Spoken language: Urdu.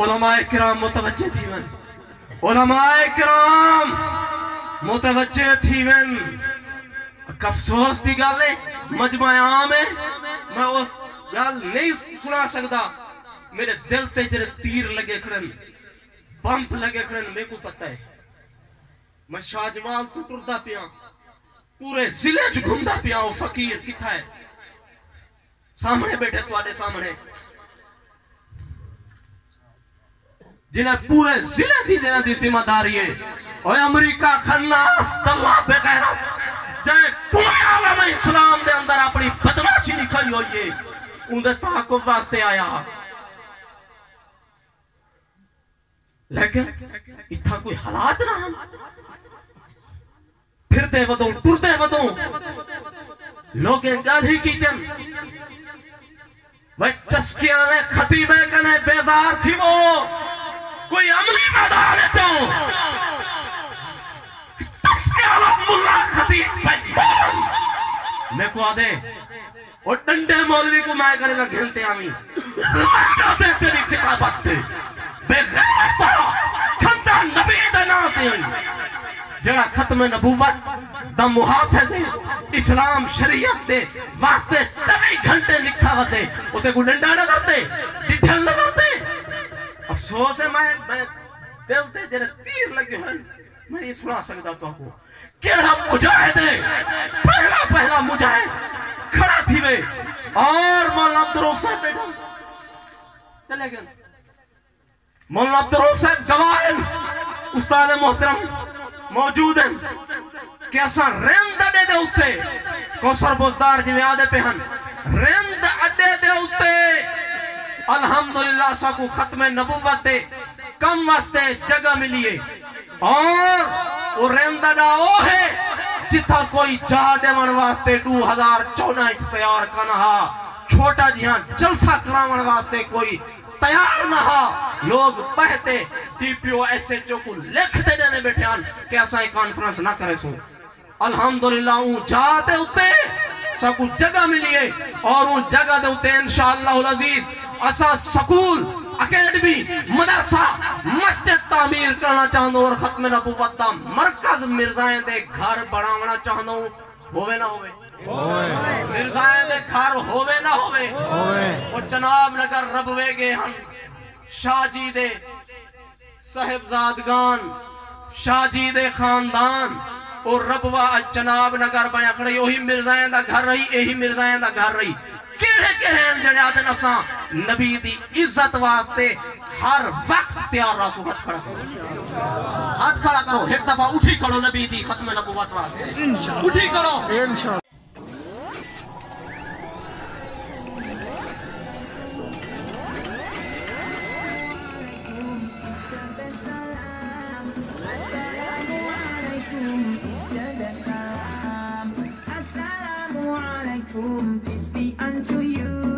علماء کرام متوجہ تھی ون علماء کرام متوجہ تھی ون افسوس دی گل ہے مجمع عام ہے میں اس گل نہیں سنا سکتا میرے دل تے جڑے تیر لگے کھڑن بمپ لگے کھڑن میرے کو پتہ ہے میں شاہ جمال تو ٹردا پیا پورے ضلع چ گھومدا پیا وہ فقیر کتھا ہے سامنے بیٹھے تواڈے سامنے جنہیں پورے ضلع دی جنہ دی ذمہ داری ہے اور امریکہ خناس طلع بغیرت جائے پورے عالم اسلام دے اندر اپنی بدماشی لکھائی ہوئی ہے ان دے تحقق واسطے آیا لیکن اتھا کوئی حالات نہ ہم پھرتے ودوں ٹرتے ودوں لوگیں گل ہی کی تم وہ چسکیاں نے خطیبے کنے بیزار تھی وہ کوئی عملی میدان چاہو چسکیاں لوگ ملا خطیب بیزار میں کو آدھے اور ڈنڈے مولوی کو میں کرے گا گھنٹے آمی لگاتے تیری خطابت تھے بے غیرت کھنٹا نبی دناتے ہیں جڑا ختم نبوت دا محافظ ہے اسلام شریعت دے واسطے 24 گھنٹے لکھا ہوتے اتے کو ڈنڈا نہ کرتے ڈٹھل نہ کرتے افسوس ہے میں دل تے جڑے تیر لگے ہیں میں نہیں سنا سکتا تو کو کیڑا مجاہد ہے پہلا مجاہد کھڑا تھی وے اور مولانا عبدالرؤف صاحب بیٹھا چلے گئے مولانا عبدالرؤف صاحب گواہ استاد محترم موجود ہیں کہ ایسا رند اڈے دے ہوتے کوثر بزدار جی میں آدھے پہ ہن رند اڈے دے ہوتے الحمدللہ سا کو ختم نبوت دے کم واسطے جگہ ملیے اور وہ رند اڈا وہ ہے جتھا کوئی جاڑے من واسطے 2014 تیار کنہا چھوٹا جی ہاں جلسہ کراون واسطے کوئی تیار نہ ہا لوگ پہتے T P O S H O کو لکھتے دینے بیٹھے آن کہ ایسا ہی کانفرنس نہ کرے سو الحمدللہ اون جاتے ہوتے سا کو جگہ ملیے اور اون جگہ دے ہوتے انشاءاللہ العزیز ایسا سکول اکیڈمی مدرسہ مسجد تعمیر کرنا چاہتا اور ختم نبوت دا مرکز مرزائیں دے گھر بڑھاونا چاہتا ہوں ہوئے نہ ہوئے مرزائیں دے گھر ہوئے نہ ہوئے اور جناب نگر ربوے گے ہم شاہ جی دے صاحبزادگان شاہ جی دے خاندان اور ربوہ جناب نگر بنیا کھڑی یہی مرزائیں دا گھر رہی یہی مرزائیں دا گھر رہی کہے ہیں جڑے آدھے نفساں نبی دی عزت واسطے ہر وقت تیار راسو ہاتھ کھڑا کرو ہاتھ کھڑا کرو ایک دفعہ اٹھی کرو نبی دی ختم نبوت واسطے اٹھی کرو Peace be unto you.